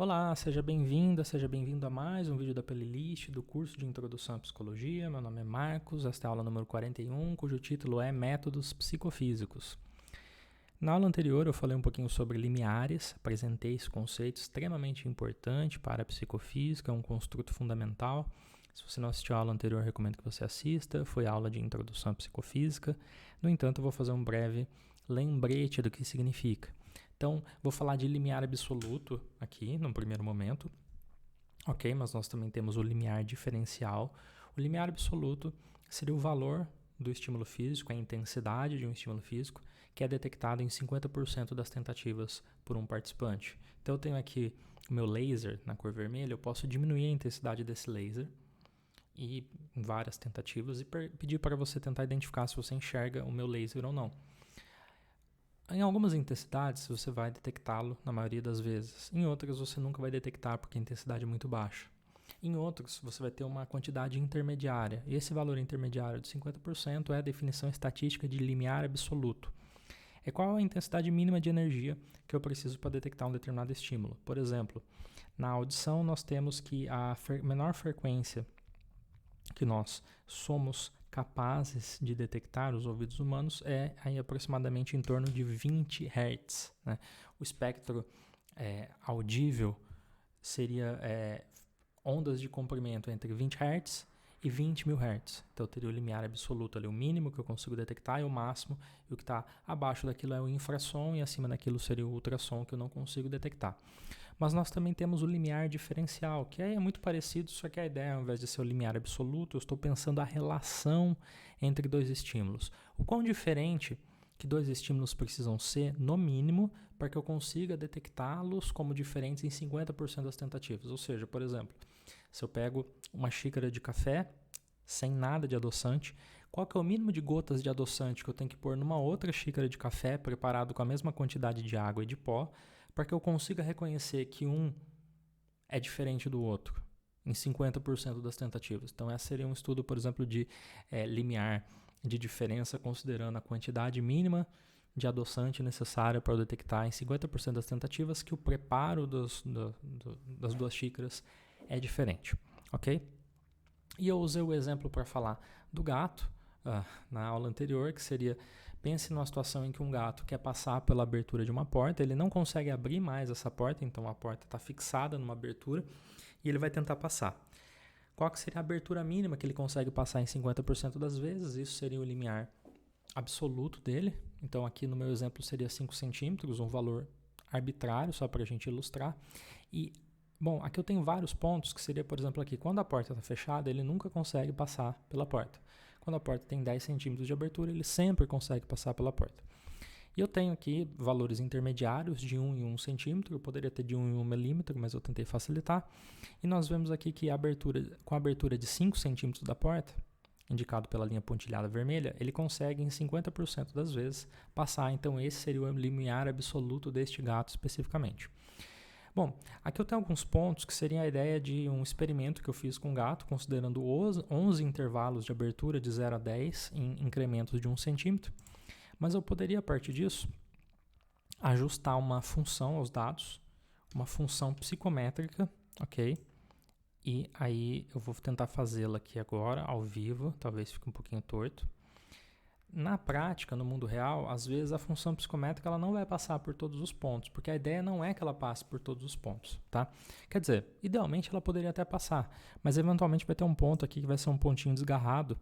Olá, seja bem-vinda, seja bem-vindo a mais um vídeo da playlist do curso de Introdução à Psicologia. Meu nome é Marcos, esta é a aula número 41, cujo título é Métodos Psicofísicos. Na aula anterior eu falei um pouquinho sobre limiares, apresentei esse conceito extremamente importante para a psicofísica, é um construto fundamental. Se você não assistiu a aula anterior, eu recomendo que você assista, foi a aula de Introdução à Psicofísica. No entanto, eu vou fazer um breve lembrete do que significa. Então, vou falar de limiar absoluto aqui, no primeiro momento, ok? Mas nós também temos o limiar diferencial. O limiar absoluto seria o valor do estímulo físico, a intensidade de um estímulo físico, que é detectado em 50% das tentativas por um participante. Então, eu tenho aqui o meu laser na cor vermelha, eu posso diminuir a intensidade desse laser e em várias tentativas e pedir para você tentar identificar se você enxerga o meu laser ou não. Em algumas intensidades você vai detectá-lo na maioria das vezes. Em outras você nunca vai detectar porque a intensidade é muito baixa. Em outros você vai ter uma quantidade intermediária. E esse valor intermediário de 50% é a definição estatística de limiar absoluto. É qual a intensidade mínima de energia que eu preciso para detectar um determinado estímulo. Por exemplo, na audição nós temos que a menor frequência que nós somos capazes de detectar, os ouvidos humanos, é aí aproximadamente em torno de 20 Hz. Né? O espectro audível seria ondas de comprimento entre 20 Hz e 20 mil Hz. Então eu teria o limiar absoluto ali, o mínimo que eu consigo detectar, e o máximo, e o que está abaixo daquilo é o infrassom, e acima daquilo seria o ultrassom, que eu não consigo detectar. Mas nós também temos o limiar diferencial, que é muito parecido, só que a ideia, ao invés de ser o limiar absoluto, eu estou pensando a relação entre dois estímulos. O quão diferente que dois estímulos precisam ser, no mínimo, para que eu consiga detectá-los como diferentes em 50% das tentativas. Ou seja, por exemplo, se eu pego uma xícara de café sem nada de adoçante, qual que é o mínimo de gotas de adoçante que eu tenho que pôr numa outra xícara de café preparado com a mesma quantidade de água e de pó, para que eu consiga reconhecer que um é diferente do outro em 50% das tentativas. Então, esse seria um estudo, por exemplo, de limiar de diferença, considerando a quantidade mínima de adoçante necessária para eu detectar em 50% das tentativas que o preparo das duas xícaras é diferente, ok? E eu usei o exemplo para falar do gato na aula anterior, que seria, pense numa situação em que um gato quer passar pela abertura de uma porta, ele não consegue abrir mais essa porta, então a porta está fixada numa abertura e ele vai tentar passar. Qual que seria a abertura mínima que ele consegue passar em 50% das vezes? Isso seria o limiar absoluto dele. Então aqui no meu exemplo seria 5 centímetros, um valor arbitrário, só para a gente ilustrar. E, bom, aqui eu tenho vários pontos, que seria, por exemplo, aqui, quando a porta está fechada, ele nunca consegue passar pela porta. Quando a porta tem 10 centímetros de abertura, ele sempre consegue passar pela porta. E eu tenho aqui valores intermediários de 1 em 1 centímetro, eu poderia ter de 1 em 1 milímetro, mas eu tentei facilitar. E nós vemos aqui que com a abertura de 5 centímetros da porta, indicado pela linha pontilhada vermelha, ele consegue em 50% das vezes passar. Então esse seria o limiar absoluto deste gato especificamente. Bom, aqui eu tenho alguns pontos que seriam a ideia de um experimento que eu fiz com o gato, considerando 11 intervalos de abertura de 0 a 10 em incrementos de 1 centímetro. Mas eu poderia, a partir disso, ajustar uma função aos dados, uma função psicométrica, ok? E aí eu vou tentar fazê-la aqui agora, ao vivo, talvez fique um pouquinho torto. Na prática, no mundo real, às vezes a função psicométrica ela não vai passar por todos os pontos, porque a ideia não é que ela passe por todos os pontos, tá? Quer dizer, idealmente ela poderia até passar, mas eventualmente vai ter um ponto aqui que vai ser um pontinho desgarrado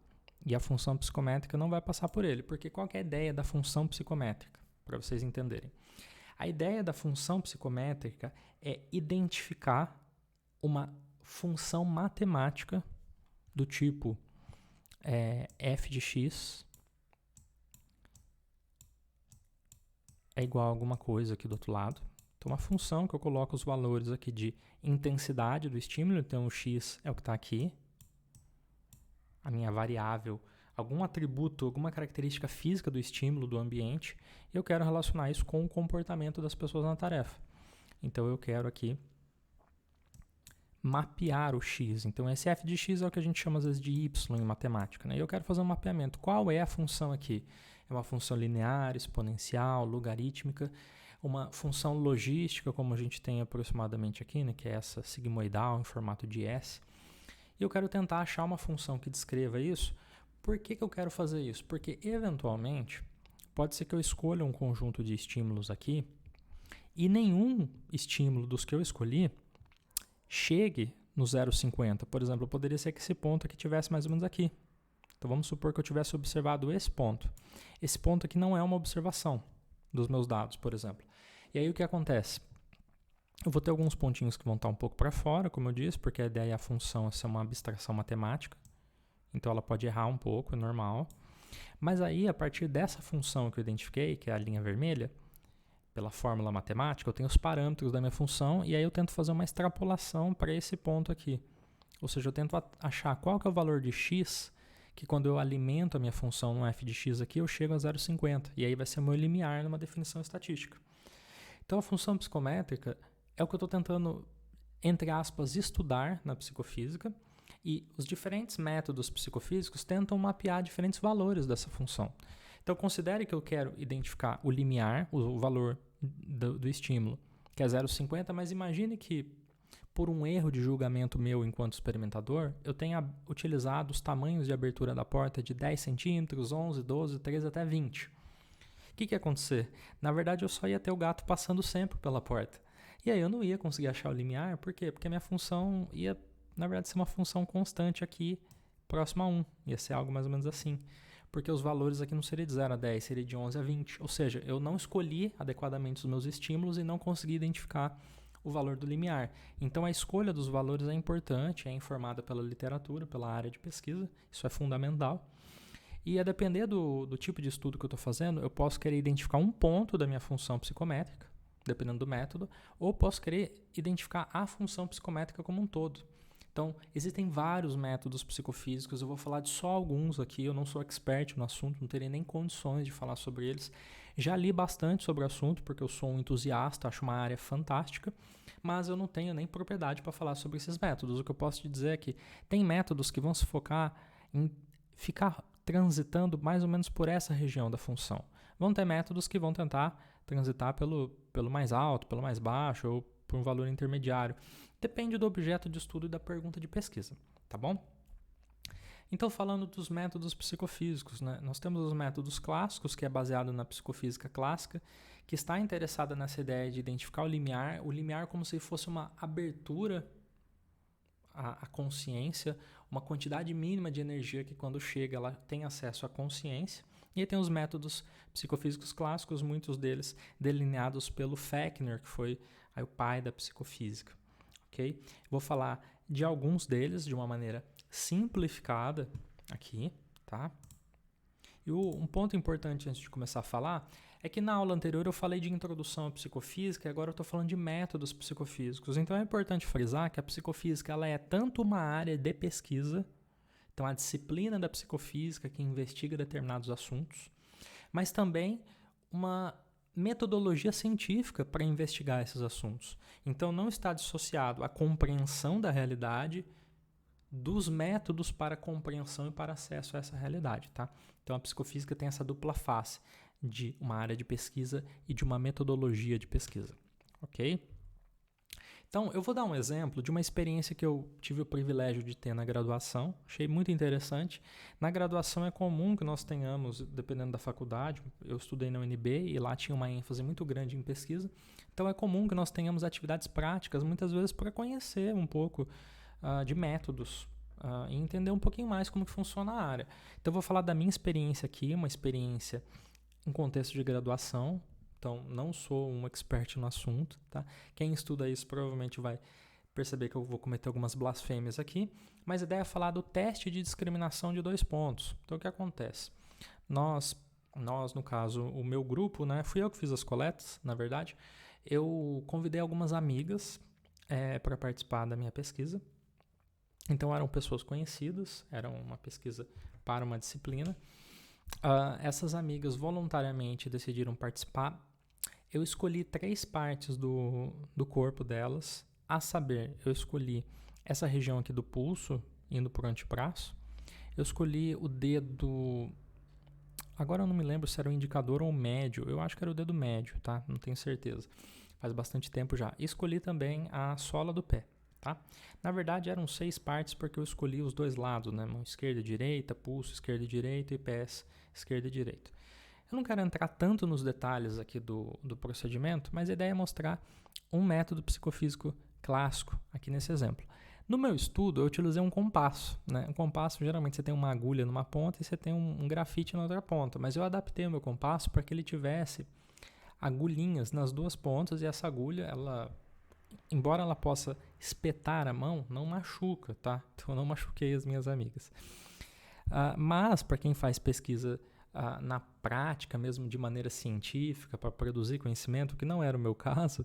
e a função psicométrica não vai passar por ele, porque qual que é a ideia da função psicométrica? Para vocês entenderem. A ideia da função psicométrica é identificar uma função matemática do tipo f de x é igual a alguma coisa aqui do outro lado. Então, uma função que eu coloco os valores aqui de intensidade do estímulo, então o x é o que está aqui, a minha variável, algum atributo, alguma característica física do estímulo, do ambiente, e eu quero relacionar isso com o comportamento das pessoas na tarefa. Então, eu quero aqui mapear o x. Então, esse f de x é o que a gente chama às vezes de y em matemática. Né? E eu quero fazer um mapeamento. Qual é a função aqui? É uma função linear, exponencial, logarítmica? uma função logística, como a gente tem aproximadamente aqui, né, que é essa sigmoidal em formato de S. E eu quero tentar achar uma função que descreva isso. Por que eu quero fazer isso? Porque, eventualmente, pode ser que eu escolha um conjunto de estímulos aqui e nenhum estímulo dos que eu escolhi chegue no 0,50. Por exemplo, poderia ser que esse ponto aqui tivesse mais ou menos aqui. Então, vamos supor que eu tivesse observado esse ponto. Esse ponto aqui não é uma observação dos meus dados, por exemplo. E aí, o que acontece? Eu vou ter alguns pontinhos que vão estar um pouco para fora, como eu disse, porque a ideia é a função ser uma abstração matemática. Então, ela pode errar um pouco, é normal. Mas aí, a partir dessa função que eu identifiquei, que é a linha vermelha, pela fórmula matemática, eu tenho os parâmetros da minha função e aí eu tento fazer uma extrapolação para esse ponto aqui. Ou seja, eu tento achar qual que é o valor de x, que quando eu alimento a minha função no f de x aqui, eu chego a 0,50. E aí vai ser o meu limiar numa definição estatística. Então, a função psicométrica é o que eu estou tentando, entre aspas, estudar na psicofísica. E os diferentes métodos psicofísicos tentam mapear diferentes valores dessa função. Então, considere que eu quero identificar o limiar, o valor do estímulo, que é 0,50, mas imagine que, por um erro de julgamento meu enquanto experimentador, eu tenha utilizado os tamanhos de abertura da porta de 10 centímetros, 11, 12, 13 até 20. O que ia acontecer? Na verdade, eu só ia ter o gato passando sempre pela porta. E aí eu não ia conseguir achar o limiar, por quê? Porque a minha função ia, na verdade, ser uma função constante aqui, próxima a 1. Ia ser algo mais ou menos assim. Porque os valores aqui não seriam de 0 a 10, seria de 11 a 20. Ou seja, eu não escolhi adequadamente os meus estímulos e não consegui identificar o valor do limiar. Então, a escolha dos valores é importante, é informada pela literatura, pela área de pesquisa, isso é fundamental. E a depender do tipo de estudo que eu estou fazendo, eu posso querer identificar um ponto da minha função psicométrica, dependendo do método, ou posso querer identificar a função psicométrica como um todo. Então, existem vários métodos psicofísicos, eu vou falar de só alguns aqui, eu não sou expert no assunto, não teria nem condições de falar sobre eles. Já li bastante sobre o assunto, porque eu sou um entusiasta, acho uma área fantástica, mas eu não tenho nem propriedade para falar sobre esses métodos. O que eu posso te dizer é que tem métodos que vão se focar em ficar transitando mais ou menos por essa região da função. Vão ter métodos que vão tentar transitar pelo mais alto, pelo mais baixo, ou por um valor intermediário. Depende do objeto de estudo e da pergunta de pesquisa, tá bom? Então, falando dos métodos psicofísicos, né? Nós temos os métodos clássicos, que é baseado na psicofísica clássica, que está interessada nessa ideia de identificar o limiar como se fosse uma abertura à consciência, uma quantidade mínima de energia que quando chega ela tem acesso à consciência. E aí tem os métodos psicofísicos clássicos, muitos deles delineados pelo Fechner, que foi aí o pai da psicofísica. Okay? Vou falar de alguns deles de uma maneira simplificada aqui, tá? E um ponto importante antes de começar a falar é que na aula anterior eu falei de introdução à psicofísica e agora eu estou falando de métodos psicofísicos. Então é importante frisar que a psicofísica ela é tanto uma área de pesquisa, então a disciplina da psicofísica que investiga determinados assuntos, mas também uma metodologia científica para investigar esses assuntos. Então, não está dissociado a compreensão da realidade dos métodos para compreensão e para acesso a essa realidade, tá? Então, a psicofísica tem essa dupla face de uma área de pesquisa e de uma metodologia de pesquisa, ok? Então, eu vou dar um exemplo de uma experiência que eu tive o privilégio de ter na graduação. Achei muito interessante. Na graduação é comum que nós tenhamos, dependendo da faculdade, eu estudei na UNB e lá tinha uma ênfase muito grande em pesquisa. Então, é comum que nós tenhamos atividades práticas, muitas vezes para conhecer um pouco de métodos e entender um pouquinho mais como que funciona a área. Então, eu vou falar da minha experiência aqui, uma experiência em contexto de graduação. Então, não sou um expert no assunto, tá? Quem estuda isso provavelmente vai perceber que eu vou cometer algumas blasfêmias aqui, mas a ideia é falar do teste de discriminação de 2 pontos. Então, o que acontece? Nós no caso, o meu grupo, né? Fui eu que fiz as coletas, na verdade. Eu convidei algumas amigas para participar da minha pesquisa. Então, eram pessoas conhecidas, era uma pesquisa para uma disciplina. Essas amigas voluntariamente decidiram participar. Eu escolhi 3 partes do corpo delas, a saber, eu escolhi essa região aqui do pulso, indo para o antebraço. Eu escolhi o dedo Agora eu não me lembro se era o indicador ou o médio. Eu acho que era o dedo médio, tá? Não tenho certeza. Faz bastante tempo já. Escolhi também a sola do pé, tá? Na verdade eram 6 partes porque eu escolhi os dois lados, né? Mão esquerda e direita, pulso esquerdo e direito e pés esquerdo e direito. Eu não quero entrar tanto nos detalhes aqui do procedimento, mas a ideia é mostrar um método psicofísico clássico aqui nesse exemplo. No meu estudo, eu utilizei um compasso, né? Um compasso, geralmente você tem uma agulha numa ponta e você tem um grafite na outra ponta, mas eu adaptei o meu compasso para que ele tivesse agulhinhas nas duas pontas e essa agulha, embora ela possa espetar a mão, não machuca, tá? Então eu não machuquei as minhas amigas. Mas, para quem faz pesquisa na prática, mesmo de maneira científica, para produzir conhecimento, que não era o meu caso,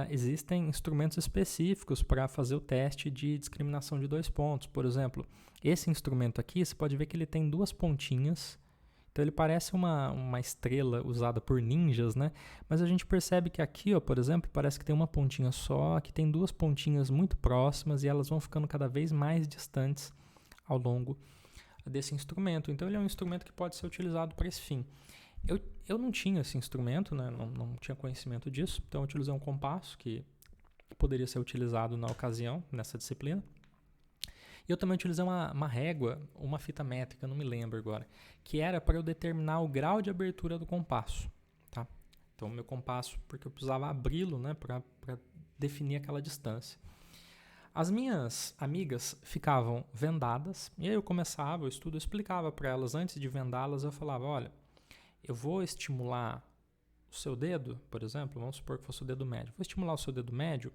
existem instrumentos específicos para fazer o teste de discriminação de 2 pontos. Por exemplo, esse instrumento aqui, você pode ver que ele tem 2 pontinhas, então ele parece uma estrela usada por ninjas, né? Mas a gente percebe que aqui, ó, por exemplo, parece que tem uma pontinha só, aqui tem 2 pontinhas muito próximas e elas vão ficando cada vez mais distantes ao longo desse instrumento. Então ele é um instrumento que pode ser utilizado para esse fim. Eu não tinha esse instrumento, né? Não tinha conhecimento disso, então eu utilizei um compasso que poderia ser utilizado na ocasião, nessa disciplina. E eu também utilizei uma régua, uma fita métrica, não me lembro agora, que era para eu determinar o grau de abertura do compasso. Tá? Então o meu compasso, porque eu precisava abri-lo, né, para definir aquela distância. As minhas amigas ficavam vendadas, e aí eu começava o estudo, eu explicava para elas, antes de vendá-las, eu falava, olha, eu vou estimular o seu dedo, por exemplo, vamos supor que fosse o dedo médio, vou estimular o seu dedo médio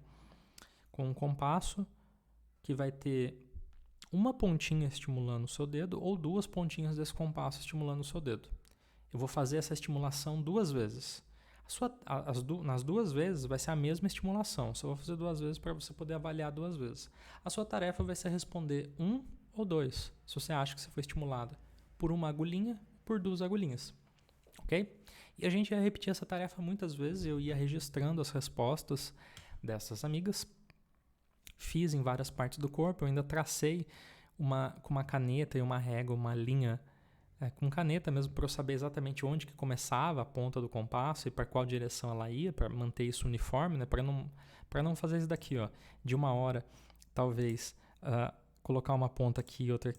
com um compasso que vai ter uma pontinha estimulando o seu dedo ou 2 pontinhas desse compasso estimulando o seu dedo. Eu vou fazer essa estimulação 2 vezes. Nas 2 vezes vai ser a mesma estimulação. Só vou fazer 2 vezes para você poder avaliar 2 vezes. A sua tarefa vai ser responder 1 ou 2, se você acha que você foi estimulada por uma agulhinha, por 2 agulhinhas. Ok? E a gente ia repetir essa tarefa muitas vezes. Eu ia registrando as respostas dessas amigas. Fiz em várias partes do corpo. Eu ainda tracei com uma caneta e uma régua, uma linha com caneta mesmo, para eu saber exatamente onde que começava a ponta do compasso e para qual direção ela ia, para manter isso uniforme, né? Para não fazer isso daqui, ó, de uma hora, talvez, colocar uma ponta aqui, outra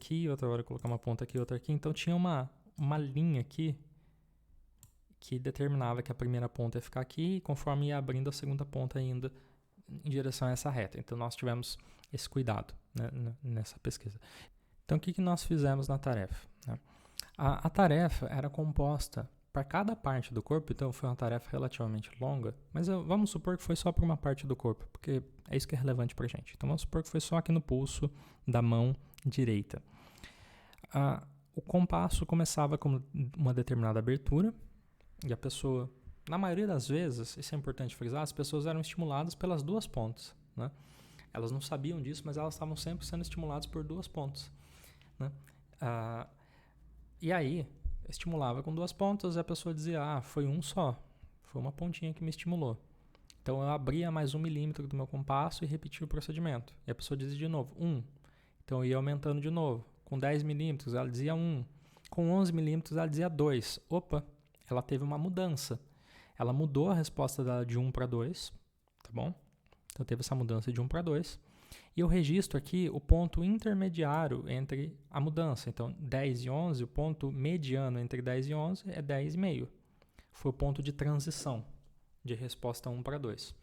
hora colocar uma ponta aqui, outra aqui. Então tinha uma linha aqui que determinava que a primeira ponta ia ficar aqui e conforme ia abrindo a segunda ponta ainda em direção a essa reta. Então nós tivemos esse cuidado, né, nessa pesquisa. Então o que nós fizemos na tarefa, né? A tarefa era composta para cada parte do corpo, então foi uma tarefa relativamente longa, mas vamos supor que foi só para uma parte do corpo, porque é isso que é relevante para a gente. Então vamos supor que foi só aqui no pulso da mão direita. O compasso começava com uma determinada abertura e a pessoa, na maioria das vezes, isso é importante frisar, as pessoas eram estimuladas pelas 2 pontas, né? Elas não sabiam disso, mas elas estavam sempre sendo estimuladas por 2 pontas, né? E aí, estimulava com 2 pontas e a pessoa dizia, foi um só, foi uma pontinha que me estimulou. Então eu abria mais 1 milímetro do meu compasso e repetia o procedimento. E a pessoa dizia de novo, 1. Então eu ia aumentando de novo. Com 10 milímetros ela dizia 1. Com 11 milímetros ela dizia 2. Opa, ela teve uma mudança. Ela mudou a resposta dela de 1 para 2, tá bom? Então teve essa mudança de 1 para 2. E eu registro aqui o ponto intermediário entre a mudança. Então, 10 e 11, o ponto mediano entre 10 e 11 é 10,5. Foi o ponto de transição de resposta 1 para 2.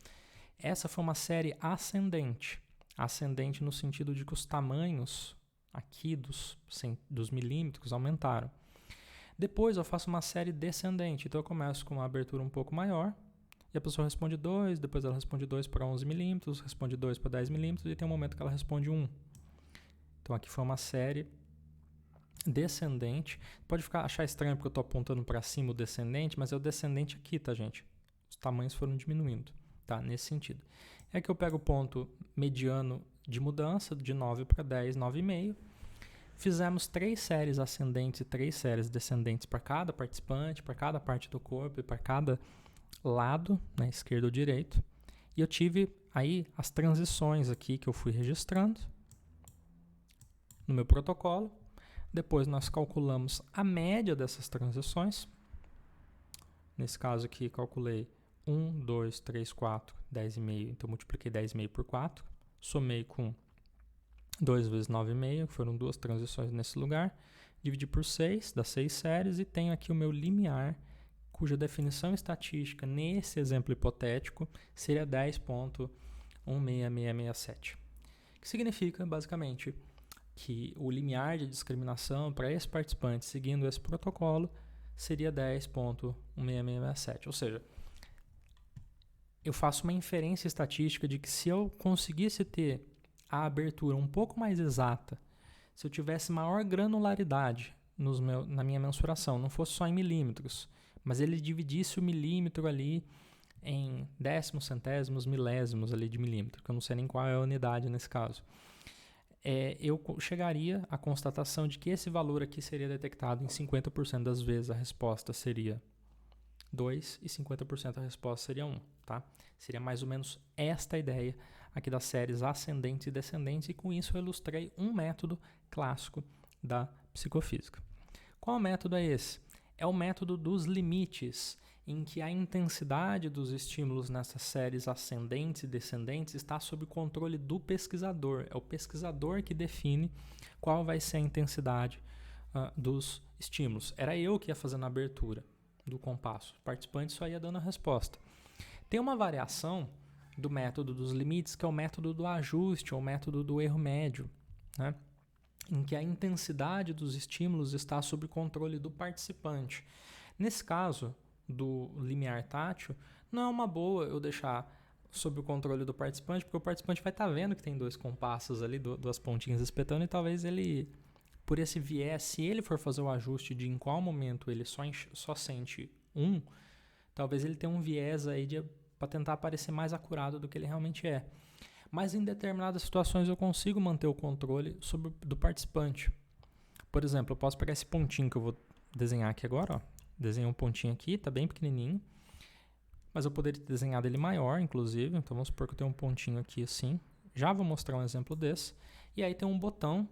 Essa foi uma série ascendente. Ascendente no sentido de que os tamanhos aqui dos milímetros aumentaram. Depois eu faço uma série descendente. Então, eu começo com uma abertura um pouco maior. E a pessoa responde 2, depois ela responde 2 para 11 milímetros, responde 2 para 10 milímetros e tem um momento que ela responde 1. Então aqui foi uma série descendente. Pode achar estranho porque eu estou apontando para cima o descendente, mas é o descendente aqui, tá, gente? Os tamanhos foram diminuindo, tá? Nesse sentido. É que eu pego o ponto mediano de mudança, de 9 para 10, 9,5. Fizemos 3 séries ascendentes e 3 séries descendentes para cada participante, para cada parte do corpo e para cada lado, né, esquerdo ou direito, e eu tive aí as transições aqui que eu fui registrando no meu protocolo. Depois nós calculamos a média dessas transições. Nesse caso aqui, calculei 1, 2, 3, 4, 10,5. Então, multipliquei 10,5 por 4. Somei com 2 vezes 9,5, que foram 2 transições nesse lugar. Dividi por 6, dá 6 séries. E tenho aqui o meu limiar, cuja definição estatística, nesse exemplo hipotético, seria 10,16667. Que significa, basicamente, que o limiar de discriminação para esse participante seguindo esse protocolo seria 10,16667. Ou seja, eu faço uma inferência estatística de que se eu conseguisse ter a abertura um pouco mais exata, se eu tivesse maior granularidade na minha mensuração, não fosse só em milímetros, mas ele dividisse o milímetro ali em décimos, centésimos, milésimos ali de milímetro, que eu não sei nem qual é a unidade nesse caso. Eu chegaria à constatação de que esse valor aqui seria detectado em 50% das vezes. A resposta seria 2 e 50% a resposta seria 1. Tá? Seria mais ou menos esta a ideia aqui das séries ascendentes e descendentes, e com isso eu ilustrei um método clássico da psicofísica. Qual método é esse? É o método dos limites, em que a intensidade dos estímulos nessas séries ascendentes e descendentes está sob o controle do pesquisador. É o pesquisador que define qual vai ser a intensidade dos estímulos. Era eu que ia fazendo a abertura do compasso. O participante só ia dando a resposta. Tem uma variação do método dos limites, que é o método do ajuste, ou o método do erro médio, né? Em que a intensidade dos estímulos está sob o controle do participante. Nesse caso do limiar tátil, não é uma boa eu deixar sob o controle do participante, porque o participante vai estar vendo que tem 2 compassos ali, 2 pontinhas espetando, e talvez ele, por esse viés, se ele for fazer o ajuste de em qual momento ele só sente 1, talvez ele tenha um viés aí para tentar parecer mais acurado do que ele realmente é. Mas em determinadas situações eu consigo manter o controle do participante. Por exemplo, eu posso pegar esse pontinho que eu vou desenhar aqui agora, ó. Desenhei um pontinho aqui, está bem pequenininho, mas eu poderia ter desenhado ele maior, inclusive. Então vamos supor que eu tenho um pontinho aqui assim. Já vou mostrar um exemplo desse. E aí tem um botão,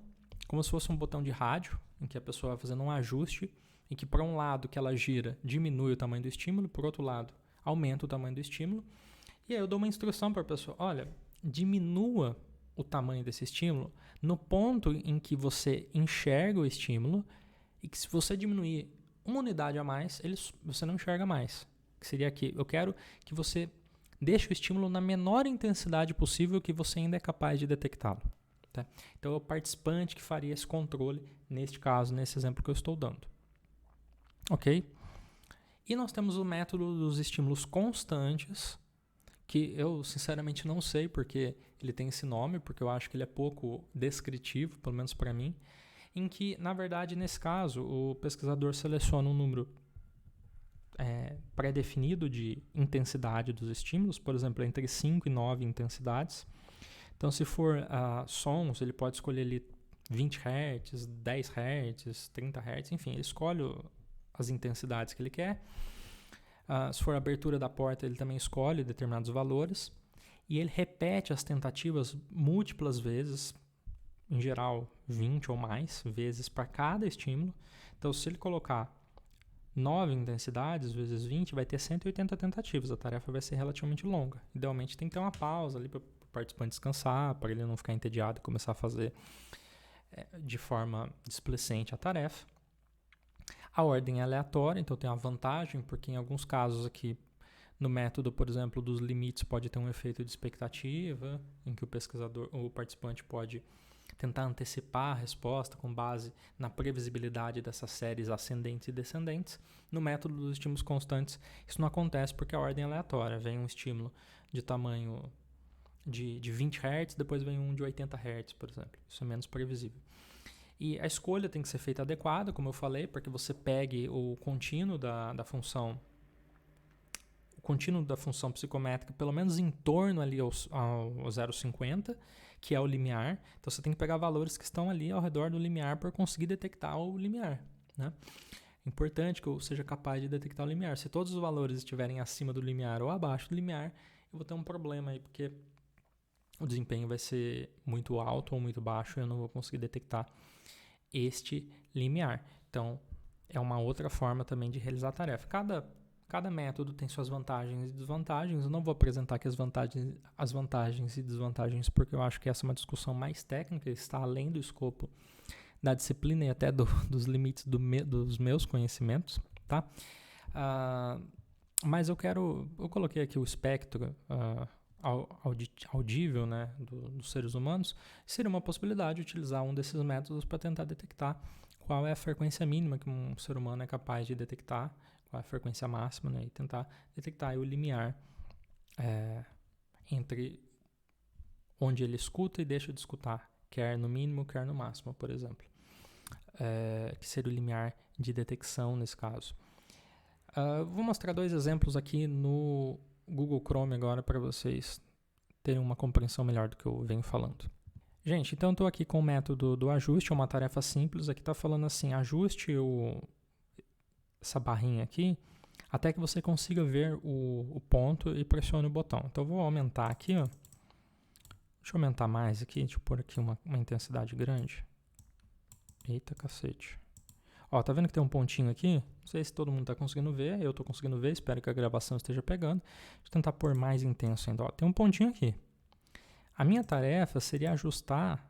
como se fosse um botão de rádio, em que a pessoa vai fazendo um ajuste, em que para um lado que ela gira diminui o tamanho do estímulo, por outro lado aumenta o tamanho do estímulo. E aí eu dou uma instrução para a pessoa: olha, diminua o tamanho desse estímulo no ponto em que você enxerga o estímulo, e que se você diminuir uma unidade a mais, você não enxerga mais. Que seria aqui, eu quero que você deixe o estímulo na menor intensidade possível que você ainda é capaz de detectá-lo. Tá? Então é o participante que faria esse controle, neste caso, nesse exemplo que eu estou dando. Ok? E nós temos o método dos estímulos constantes, que eu sinceramente não sei porque ele tem esse nome, porque eu acho que ele é pouco descritivo, pelo menos para mim, em que, na verdade, nesse caso, o pesquisador seleciona um número pré-definido de intensidade dos estímulos, por exemplo, entre 5 e 9 intensidades. Então, se for sons, ele pode escolher ali 20 Hz, 10 Hz, 30 Hz, enfim, ele escolhe as intensidades que ele quer. Se for a abertura da porta, ele também escolhe determinados valores, e ele repete as tentativas múltiplas vezes, em geral 20 ou mais vezes para cada estímulo. Então, se ele colocar 9 intensidades vezes 20, vai ter 180 tentativas. A tarefa vai ser relativamente longa. Idealmente tem que ter uma pausa ali para o participante descansar, para ele não ficar entediado e começar a fazer de forma displicente a tarefa. A ordem é aleatória, então tem uma vantagem, porque em alguns casos aqui, no método, por exemplo, dos limites, pode ter um efeito de expectativa, em que o participante pode tentar antecipar a resposta com base na previsibilidade dessas séries ascendentes e descendentes. No método dos estímulos constantes, isso não acontece porque a ordem é aleatória. Vem um estímulo de tamanho de 20 Hz, depois vem um de 80 Hz, por exemplo. Isso é menos previsível. E a escolha tem que ser feita adequada, como eu falei, para que você pegue o contínuo da função psicométrica pelo menos em torno ali ao 0,50, que é o limiar. Então você tem que pegar valores que estão ali ao redor do limiar para conseguir detectar o limiar, né? É importante que eu seja capaz de detectar o limiar. Se todos os valores estiverem acima do limiar ou abaixo do limiar, eu vou ter um problema aí, porque o desempenho vai ser muito alto ou muito baixo e eu não vou conseguir detectar este limiar. Então, é uma outra forma também de realizar a tarefa. Cada método tem suas vantagens e desvantagens. Eu não vou apresentar aqui as vantagens e desvantagens, porque eu acho que essa é uma discussão mais técnica, está além do escopo da disciplina e até dos limites dos meus conhecimentos, tá? Mas eu coloquei aqui o espectro audível, né, dos seres humanos. Seria uma possibilidade de utilizar um desses métodos para tentar detectar qual é a frequência mínima que um ser humano é capaz de detectar, qual é a frequência máxima, né, e tentar detectar o limiar entre onde ele escuta e deixa de escutar, quer no mínimo, quer no máximo, por exemplo, que seria o limiar de detecção nesse caso. Vou mostrar 2 exemplos aqui no Google Chrome agora para vocês terem uma compreensão melhor do que eu venho falando. Gente, então eu estou aqui com o método do ajuste, é uma tarefa simples. Aqui está falando assim, ajuste essa barrinha aqui até que você consiga ver o ponto e pressione o botão. Então eu vou aumentar aqui, ó. Deixa eu aumentar mais aqui, deixa eu pôr aqui uma intensidade grande. Eita cacete. Ó, tá vendo que tem um pontinho aqui? Não sei se todo mundo está conseguindo ver, eu estou conseguindo ver, espero que a gravação esteja pegando. Deixa eu tentar pôr mais intenso ainda. Ó, tem um pontinho aqui. A minha tarefa seria ajustar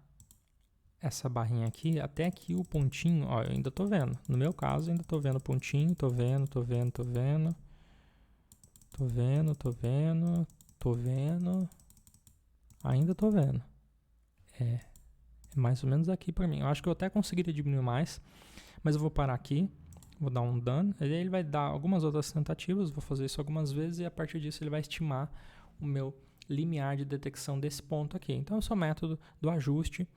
essa barrinha aqui até que o pontinho, ó, eu ainda estou vendo. No meu caso, ainda estou vendo o pontinho, estou vendo. Ainda estou vendo. É mais ou menos aqui para mim. Eu acho que eu até conseguiria diminuir mais. Mas eu vou parar aqui, vou dar um done, e aí ele vai dar algumas outras tentativas, vou fazer isso algumas vezes e a partir disso ele vai estimar o meu limiar de detecção desse ponto aqui. Então esse é o método do ajuste.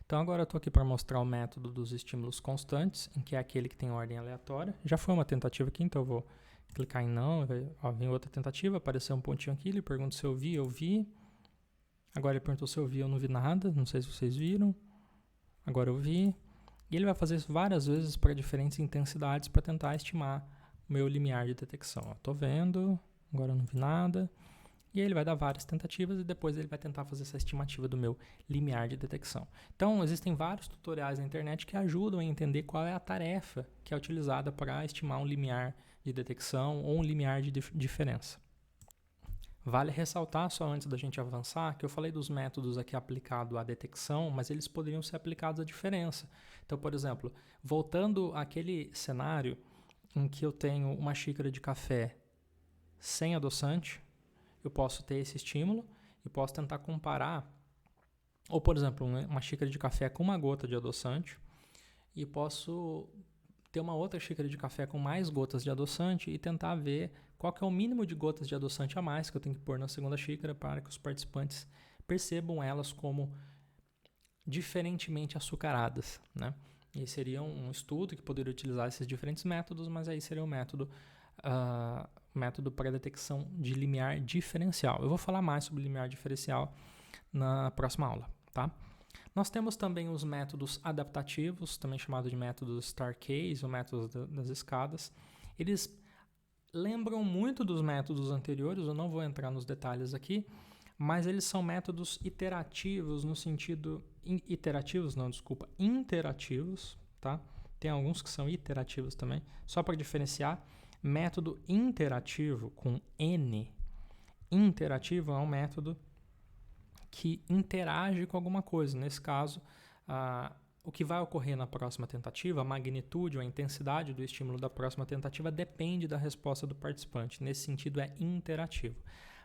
Então agora eu estou aqui para mostrar o método dos estímulos constantes, em que é aquele que tem ordem aleatória. Já foi uma tentativa aqui, então eu vou clicar em não, vem outra tentativa, apareceu um pontinho aqui, ele pergunta se eu vi. Agora ele perguntou se eu vi, eu não vi nada, não sei se vocês viram. Agora eu vi. E ele vai fazer isso várias vezes para diferentes intensidades para tentar estimar o meu limiar de detecção. Estou vendo, agora eu não vi nada. E aí ele vai dar várias tentativas e depois ele vai tentar fazer essa estimativa do meu limiar de detecção. Então, existem vários tutoriais na internet que ajudam a entender qual é a tarefa que é utilizada para estimar um limiar de detecção ou um limiar de diferença. Vale ressaltar, só antes da gente avançar, que eu falei dos métodos aqui aplicados à detecção, mas eles poderiam ser aplicados à diferença. Então, por exemplo, voltando àquele cenário em que eu tenho uma xícara de café sem adoçante, eu posso ter esse estímulo e posso tentar comparar, ou por exemplo, uma xícara de café com uma gota de adoçante, e posso ter uma outra xícara de café com mais gotas de adoçante e tentar ver qual que é o mínimo de gotas de adoçante a mais que eu tenho que pôr na segunda xícara para que os participantes percebam elas como diferentemente açucaradas, né? E seria um estudo que poderia utilizar esses diferentes métodos, mas aí seria o método para detecção de limiar diferencial. Eu vou falar mais sobre limiar diferencial na próxima aula, tá? Nós temos também os métodos adaptativos, também chamado de métodos Starcase, ou métodos das escadas. Eles lembram muito dos métodos anteriores, eu não vou entrar nos detalhes aqui, mas eles são métodos iterativos no sentido... interativos, tá? Tem alguns que são iterativos também. Só para diferenciar, método interativo com N. Interativo é um método que interage com alguma coisa. Nesse caso, o que vai ocorrer na próxima tentativa, a magnitude ou a intensidade do estímulo da próxima tentativa depende da resposta do participante. Nesse sentido, é interativo.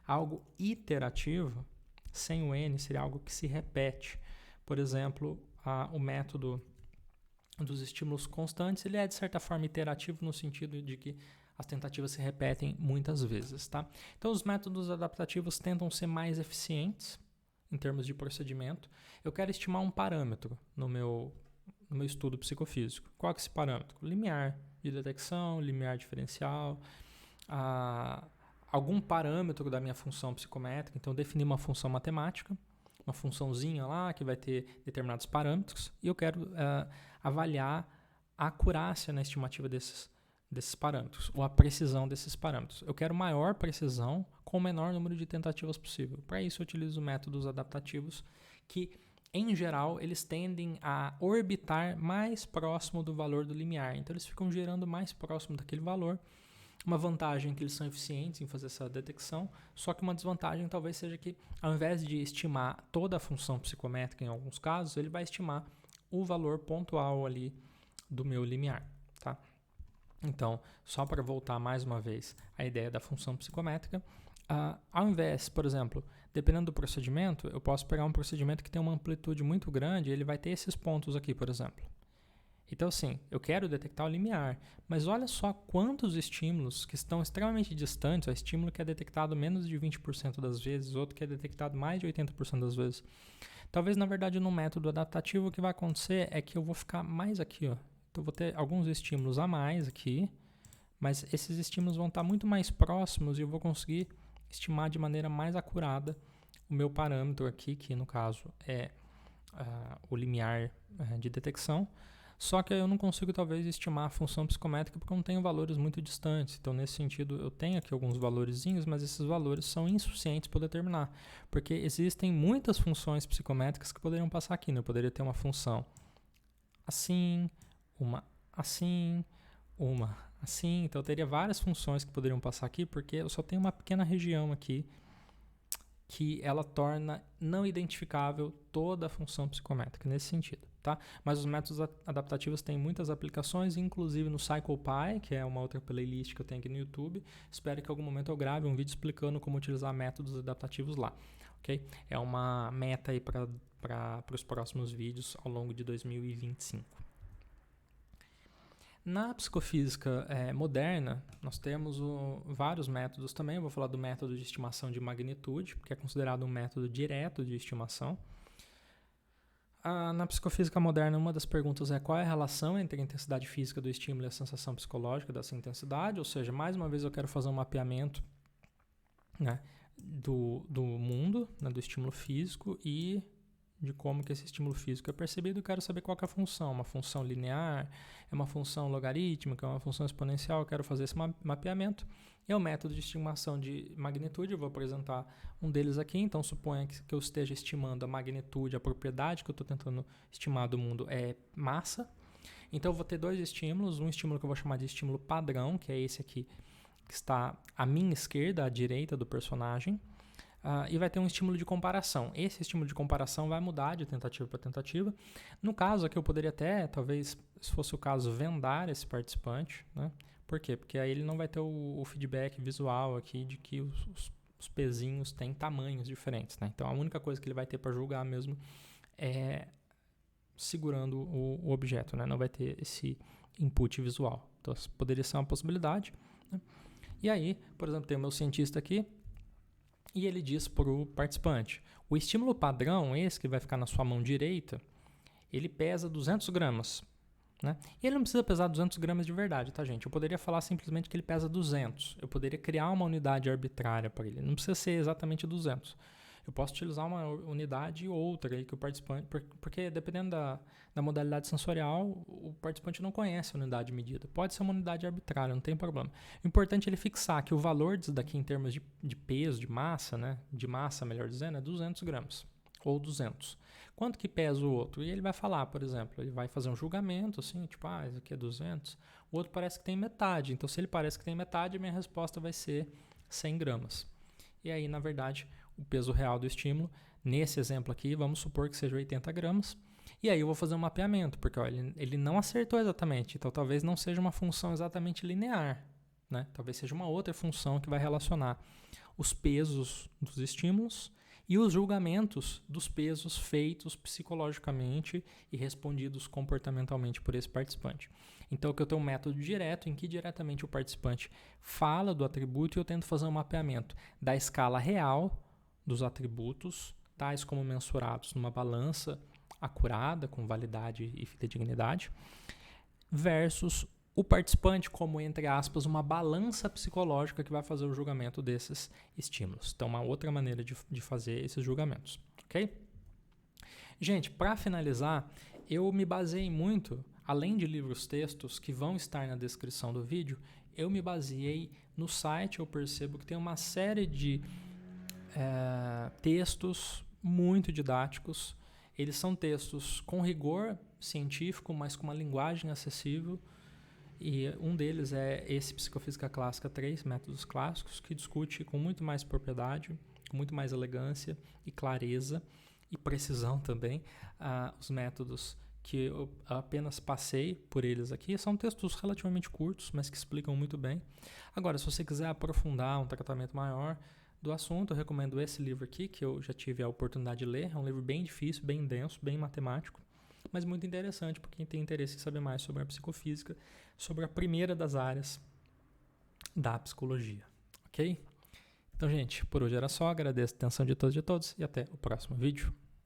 Algo iterativo, sem o N, seria algo que se repete. Por exemplo, o método dos estímulos constantes, ele é de certa forma iterativo no sentido de que as tentativas se repetem muitas vezes, tá? Então, os métodos adaptativos tentam ser mais eficientes em termos de procedimento. Eu quero estimar um parâmetro no meu estudo psicofísico. Qual é esse parâmetro? Limiar de detecção, limiar diferencial, algum parâmetro da minha função psicométrica. Então, eu defini uma função matemática, uma funçãozinha lá que vai ter determinados parâmetros e eu quero avaliar a acurácia na estimativa desses parâmetros, ou a precisão desses parâmetros. Eu quero maior precisão com o menor número de tentativas possível. Para isso, eu utilizo métodos adaptativos que em geral, eles tendem a orbitar mais próximo do valor do limiar. Então, eles ficam girando mais próximo daquele valor. Uma vantagem é que eles são eficientes em fazer essa detecção, só que uma desvantagem talvez seja que, ao invés de estimar toda a função psicométrica em alguns casos, ele vai estimar o valor pontual ali do meu limiar, tá? Então, só para voltar mais uma vez à ideia da função psicométrica, ao invés, por exemplo, dependendo do procedimento, eu posso pegar um procedimento que tem uma amplitude muito grande e ele vai ter esses pontos aqui, por exemplo. Então, assim, eu quero detectar o limiar, mas olha só quantos estímulos que estão extremamente distantes, o estímulo que é detectado menos de 20% das vezes, outro que é detectado mais de 80% das vezes. Talvez, na verdade, no método adaptativo, o que vai acontecer é que eu vou ficar mais aqui, ó. Então, eu vou ter alguns estímulos a mais aqui, mas esses estímulos vão estar muito mais próximos e eu vou conseguir estimar de maneira mais acurada o meu parâmetro aqui, que no caso é o limiar de detecção. Só que eu não consigo, talvez, estimar a função psicométrica porque eu não tenho valores muito distantes. Então, nesse sentido, eu tenho aqui alguns valorezinhos, mas esses valores são insuficientes para determinar. Porque existem muitas funções psicométricas que poderiam passar aqui. Né? Eu poderia ter uma função assim, uma assim, uma assim. Então, eu teria várias funções que poderiam passar aqui, porque eu só tenho uma pequena região aqui que ela torna não identificável toda a função psicométrica nesse sentido, tá? Mas os métodos adaptativos têm muitas aplicações, inclusive no CyclePy, que é uma outra playlist que eu tenho aqui no YouTube. Espero que em algum momento eu grave um vídeo explicando como utilizar métodos adaptativos lá, ok? É uma meta aí para os próximos vídeos ao longo de 2025. Na psicofísica moderna, nós temos vários métodos também. Eu vou falar do método de estimação de magnitude, que é considerado um método direto de estimação. Na psicofísica moderna, uma das perguntas é qual é a relação entre a intensidade física do estímulo e a sensação psicológica dessa intensidade. Ou seja, mais uma vez eu quero fazer um mapeamento, né, do mundo, né, do estímulo físico e de como que esse estímulo físico é percebido. Eu quero saber qual que é a função, uma função linear, é uma função logarítmica, é uma função exponencial. Eu quero fazer esse mapeamento. É o método de estimação de magnitude. Eu vou apresentar um deles aqui. Então, suponha que eu esteja estimando a magnitude, a propriedade que eu estou tentando estimar do mundo é massa. Então, eu vou ter dois estímulos. Um estímulo que eu vou chamar de estímulo padrão, que é esse aqui, que está à minha esquerda, à direita do personagem. E vai ter um estímulo de comparação. Esse estímulo de comparação vai mudar de tentativa para tentativa. No caso aqui, eu poderia até, talvez, se fosse o caso, vendar esse participante, né? Por quê? Porque aí ele não vai ter o feedback visual aqui de que os pezinhos têm tamanhos diferentes, né? Então, a única coisa que ele vai ter para julgar mesmo é segurando o objeto, né? Não vai ter esse input visual. Então, poderia ser uma possibilidade, né? E aí, por exemplo, tem o meu cientista aqui, e ele diz para o participante, o estímulo padrão, esse que vai ficar na sua mão direita, ele pesa 200 gramas. Né? E ele não precisa pesar 200 gramas de verdade, tá, gente? Eu poderia falar simplesmente que ele pesa 200. Eu poderia criar uma unidade arbitrária para ele. Não precisa ser exatamente 200. Eu posso utilizar uma unidade ou outra aí que o participante... Porque dependendo da modalidade sensorial, o participante não conhece a unidade medida. Pode ser uma unidade arbitrária, não tem problema. O importante é ele fixar que o valor disso daqui em termos de peso, de massa, né? De massa, melhor dizendo, é 200 gramas. Ou 200. Quanto que pesa o outro? E ele vai falar, por exemplo, ele vai fazer um julgamento, assim, tipo, esse aqui é 200. O outro parece que tem metade. Então, se ele parece que tem metade, a minha resposta vai ser 100 gramas. E aí, na verdade, o peso real do estímulo, nesse exemplo aqui, vamos supor que seja 80 gramas. E aí eu vou fazer um mapeamento, porque ó, ele não acertou exatamente. Então, talvez não seja uma função exatamente linear, né? Talvez seja uma outra função que vai relacionar os pesos dos estímulos e os julgamentos dos pesos feitos psicologicamente e respondidos comportamentalmente por esse participante. Então, eu tenho um método direto em que diretamente o participante fala do atributo e eu tento fazer um mapeamento da escala real dos atributos, tais como mensurados numa balança acurada, com validade e fidedignidade, versus o participante como, entre aspas, uma balança psicológica que vai fazer o julgamento desses estímulos. Então, uma outra maneira de fazer esses julgamentos, ok? Gente, para finalizar, eu me baseei muito, além de livros textos que vão estar na descrição do vídeo, eu me baseei no site, eu percebo que tem uma série de textos muito didáticos. Eles são textos com rigor científico, mas com uma linguagem acessível. E um deles é esse Psicofísica Clássica 3, Métodos Clássicos, que discute com muito mais propriedade, com muito mais elegância e clareza e precisão também os métodos que eu apenas passei por eles aqui. São textos relativamente curtos, mas que explicam muito bem. Agora, se você quiser aprofundar um tratamento maior do assunto, eu recomendo esse livro aqui, que eu já tive a oportunidade de ler. É um livro bem difícil, bem denso, bem matemático, mas muito interessante para quem tem interesse em saber mais sobre a psicofísica, sobre a primeira das áreas da psicologia, ok? Então, gente, por hoje era só. Agradeço a atenção de todos e de todos e até o próximo vídeo.